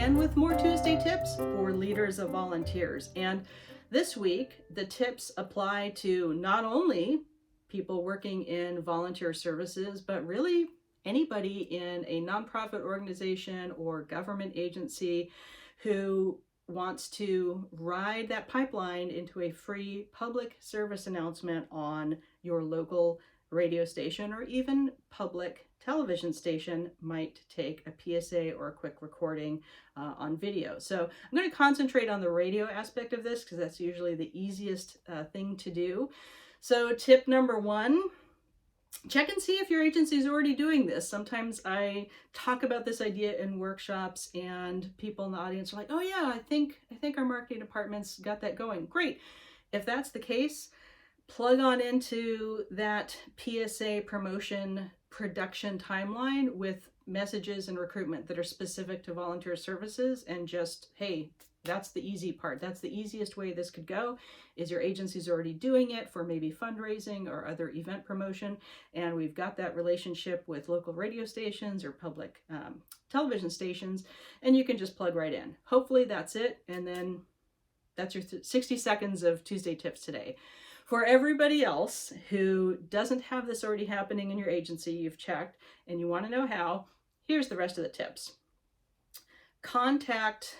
again with more Tuesday tips for leaders of volunteers. And this week, the tips apply to not only people working in volunteer services, but really anybody in a nonprofit organization or government agency who wants to ride that pipeline into a free public service announcement on your local radio station or even public television station might take a PSA or a quick recording on video. So I'm going to concentrate on the radio aspect of this because that's usually the easiest thing to do. So tip number one, check and see if your agency is already doing this. Sometimes I talk about this idea in workshops and people in the audience are like, oh yeah, I think our marketing department's got that going. Great. If that's the case, plug on into that PSA promotion production timeline with messages and recruitment that are specific to volunteer services, and just, hey, that's the easy part. That's the easiest way this could go, is your agency's already doing it for maybe fundraising or other event promotion, and we've got that relationship with local radio stations or public television stations, and you can just plug right in. Hopefully that's it, and then that's your 60 seconds of Tuesday tips today. For everybody else who doesn't have this already happening in your agency, you've checked, and you want to know how, here's the rest of the tips. Contact,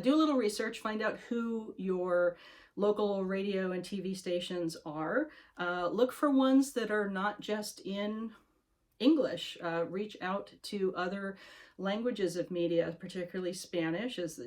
do a little research, find out who your local radio and TV stations are. Look for ones that are not just in English. Reach out to other languages of media, particularly Spanish is,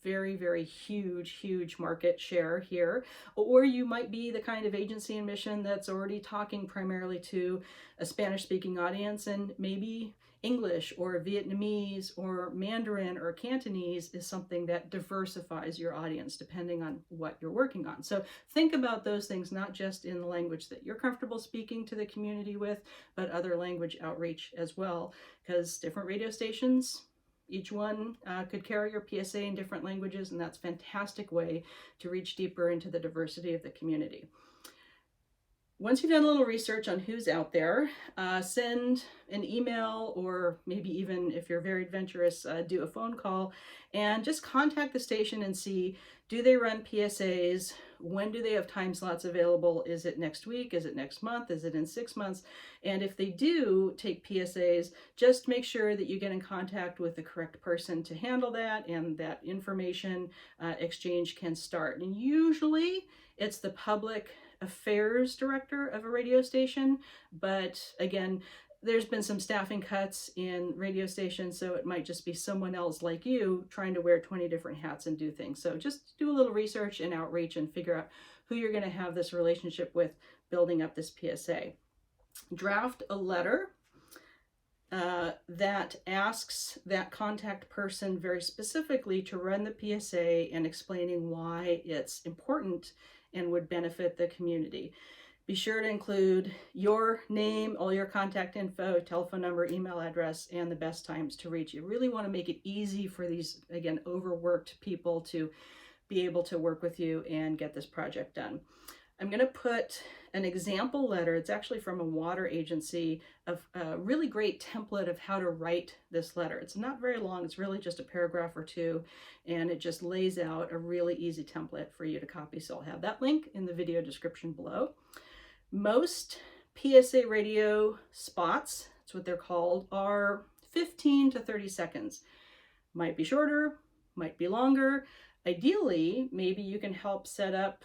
very, very huge market share here. Or you might be the kind of agency and mission that's already talking primarily to a Spanish-speaking audience, and maybe English or Vietnamese or Mandarin or Cantonese is something that diversifies your audience depending on what you're working on. So think about those things, not just in the language that you're comfortable speaking to the community with, but other language outreach as well, because different radio stations, each one could carry your PSA in different languages, and that's a fantastic way to reach deeper into the diversity of the community. Once you've done a little research on who's out there, send an email, or maybe even if you're very adventurous, do a phone call and just contact the station and see, do they run PSAs? When do they have time slots available? Is it next week? Is it next month? Is it in 6 months? And if they do take PSAs, just make sure that you get in contact with the correct person to handle that, and that information exchange can start. And usually it's the public affairs director of a radio station, but again, there's been some staffing cuts in radio stations, so it might just be someone else like you trying to wear 20 different hats and do things. So just do a little research and outreach and figure out who you're going to have this relationship with building up this PSA. Draft a letter that asks that contact person very specifically to run the PSA and explaining why it's important and would benefit the community. Be sure to include your name, all your contact info, telephone number, email address, and the best times to reach you. Really want to make it easy for these, again, overworked people to be able to work with you and get this project done. I'm going to put an example letter. It's actually from a water agency, of a really great template of how to write this letter. It's not very long. It's really just a paragraph or two, and it just lays out a really easy template for you to copy. So I'll have that link in the video description below. Most PSA radio spots, that's what they're called, are 15 to 30 seconds. Might be shorter, might be longer. Ideally, maybe you can help set up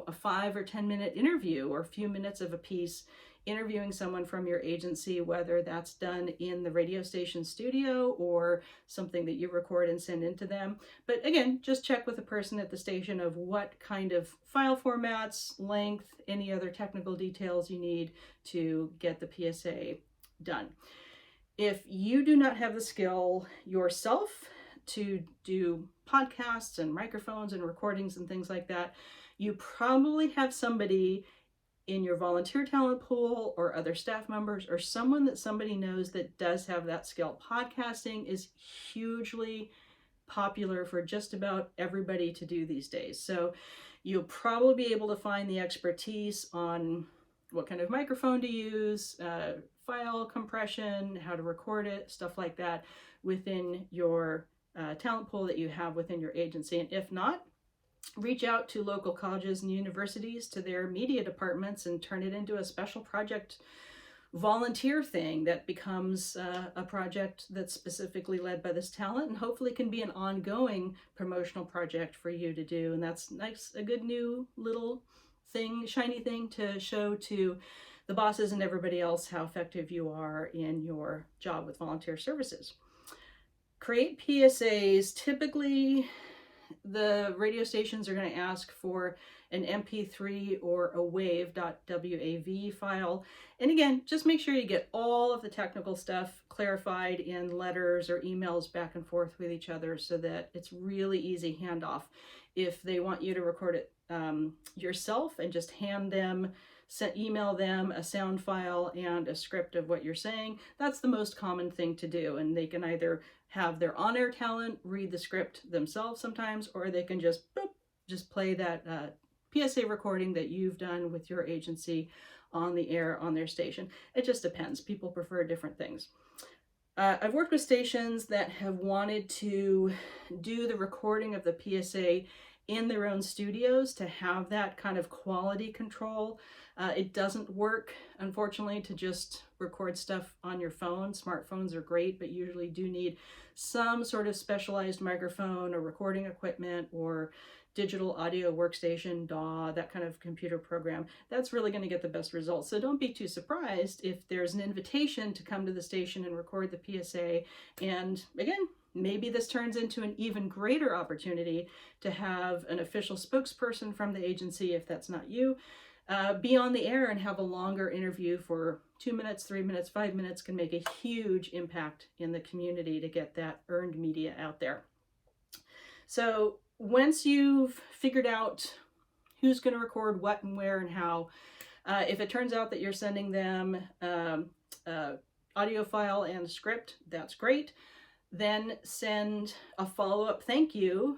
a 5 or 10 minute interview, or a few minutes of a piece interviewing someone from your agency, whether that's done in the radio station studio or something that you record and send into them. But again, just check with the person at the station of what kind of file formats, length, any other technical details you need to get the PSA done. If you do not have the skill yourself to do podcasts and microphones and recordings and things like that, you probably have somebody in your volunteer talent pool or other staff members or someone that somebody knows that does have that skill. Podcasting is hugely popular for just about everybody to do these days. So you'll probably be able to find the expertise on what kind of microphone to use, file compression, how to record it, stuff like that within your talent pool that you have within your agency. And if not, reach out to local colleges and universities, to their media departments, and turn it into a special project volunteer thing that becomes a project that's specifically led by this talent, and hopefully can be an ongoing promotional project for you to do. And that's nice, a good new little thing, shiny thing to show to the bosses and everybody else how effective you are in your job with volunteer services. Create PSAs. Typically, the radio stations are going to ask for an MP3 or a WAV file. And again, just make sure you get all of the technical stuff clarified in letters or emails back and forth with each other, so that it's really easy handoff. If they want you to record it yourself and just email them a sound file and a script of what you're saying, that's the most common thing to do. And they can either have their on-air talent read the script themselves sometimes, or they can just play that PSA recording that you've done with your agency on the air on their station. It just depends. People prefer different things. I've worked with stations that have wanted to do the recording of the PSA in their own studios to have that kind of quality control. It doesn't work, unfortunately, to just record stuff on your phone. Smartphones are great, but usually do need some sort of specialized microphone or recording equipment or digital audio workstation, DAW, that kind of computer program. That's really going to get the best results. So don't be too surprised if there's an invitation to come to the station and record the PSA. And again, maybe this turns into an even greater opportunity to have an official spokesperson from the agency, if that's not you, be on the air and have a longer interview for 2 minutes, 3 minutes, 5 minutes. Can make a huge impact in the community to get that earned media out there. So once you've figured out who's going to record what and where and how, if it turns out that you're sending them audio file and script, that's great. Then send a follow-up thank you.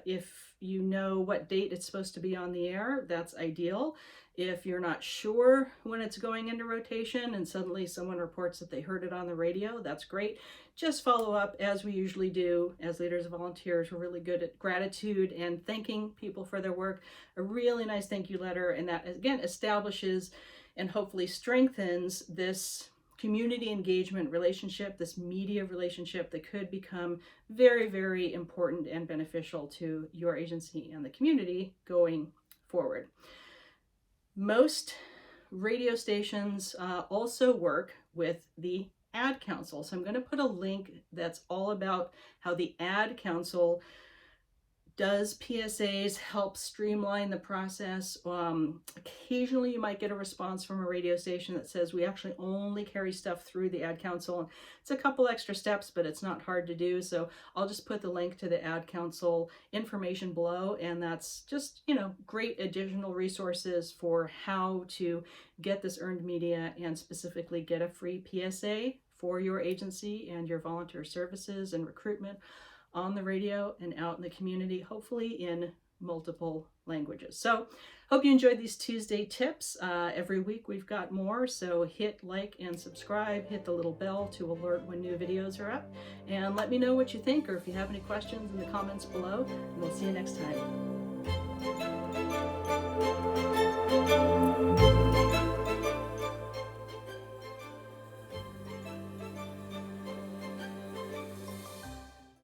If you know what date it's supposed to be on the air, that's ideal. If you're not sure when it's going into rotation and suddenly someone reports that they heard it on the radio, that's great. Just follow up, as we usually do as leaders of volunteers. We're really good at gratitude and thanking people for their work. A really nice thank you letter, and that again establishes and hopefully strengthens this community engagement relationship, this media relationship that could become very, very important and beneficial to your agency and the community going forward. Most radio stations also work with the Ad Council. So I'm going to put a link that's all about how the Ad Council does PSAs, help streamline the process. Occasionally you might get a response from a radio station that says we actually only carry stuff through the Ad Council. It's a couple extra steps, but it's not hard to do. So I'll just put the link to the Ad Council information below, and that's just, great additional resources for how to get this earned media and specifically get a free PSA for your agency and your volunteer services and recruitment on the radio and out in the community, hopefully in multiple languages. So hope you enjoyed these Tuesday tips. Every week we've got more, so hit like and subscribe, hit the little bell to alert when new videos are up, and let me know what you think, or if you have any questions in the comments below, and we'll see you next time.